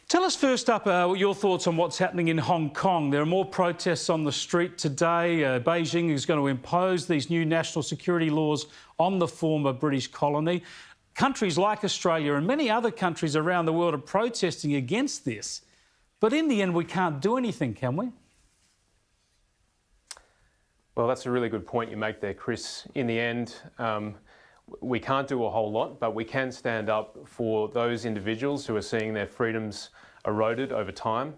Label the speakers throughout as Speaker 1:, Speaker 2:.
Speaker 1: Tell us first up your thoughts on what's happening in Hong Kong. There are more protests on the street today. Beijing is going to impose these new national security laws on the former British colony. Countries like Australia and many other countries around the world are protesting against this. But in the end, we can't do anything, can we?
Speaker 2: Well, that's a really good point you make there, Chris. In the end, we can't do a whole lot, but we can stand up for those individuals who are seeing their freedoms eroded over time,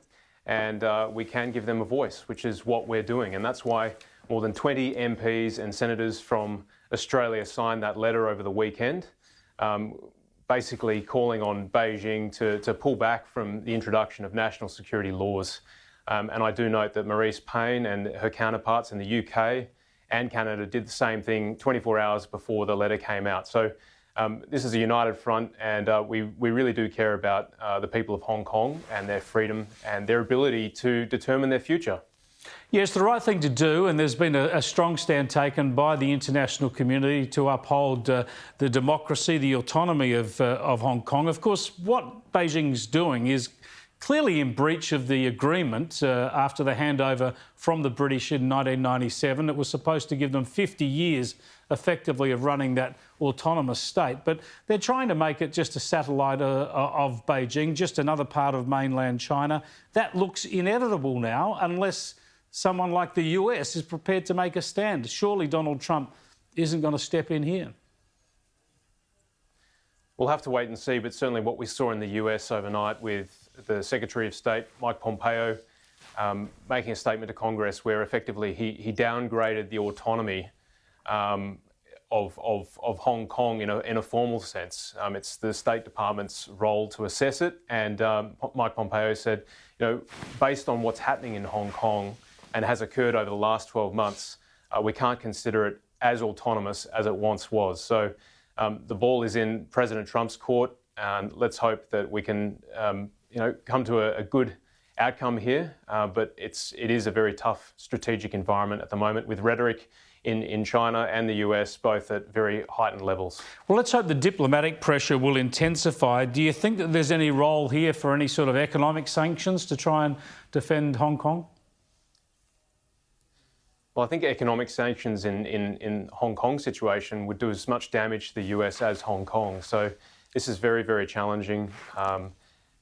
Speaker 2: and we can give them a voice, which is what we're doing. And that's why more than 20 MPs and Senators from Australia signed that letter over the weekend, basically calling on Beijing to pull back from the introduction of national security laws. And I do note that Marise Payne and her counterparts in the UK and Canada did the same thing 24 hours before the letter came out. So this is a united front, and we really do care about the people of Hong Kong and their freedom and their ability to determine their future.
Speaker 1: Yeah, it's the right thing to do, and there's been a strong stand taken by the international community to uphold the democracy, the autonomy of Hong Kong. Of course, what Beijing's doing is clearly in breach of the agreement after the handover from the British in 1997. It was supposed to give them 50 years, effectively, of running that autonomous state. But they're trying to make it just a satellite of Beijing, just another part of mainland China. That looks inevitable now, unless someone like the US is prepared to make a stand. Surely Donald Trump isn't going to step in here.
Speaker 2: We'll have to wait and see, but certainly what we saw in the US overnight with the Secretary of State, Mike Pompeo, making a statement to Congress where effectively he downgraded the autonomy of Hong Kong in a formal sense. It's the State Department's role to assess it, and Mike Pompeo said, based on what's happening in Hong Kong and has occurred over the last 12 months, we can't consider it as autonomous as it once was. So the ball is in President Trump's court, and let's hope that we can come to a good outcome here. But it is a very tough strategic environment at the moment, with rhetoric in China and the US both at very heightened levels.
Speaker 1: Well, let's hope the diplomatic pressure will intensify. Do you think that there's any role here for any sort of economic sanctions to try and defend Hong Kong?
Speaker 2: Well, I think economic sanctions in Hong Kong's situation would do as much damage to the US as Hong Kong. So this is very, very challenging.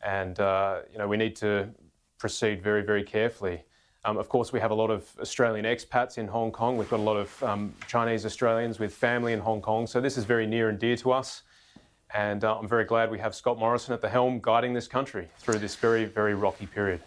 Speaker 2: And we need to proceed very, very carefully. Of course, we have a lot of Australian expats in Hong Kong. We've got a lot of Chinese Australians with family in Hong Kong. So this is very near and dear to us. And I'm very glad we have Scott Morrison at the helm guiding this country through this very, very rocky period.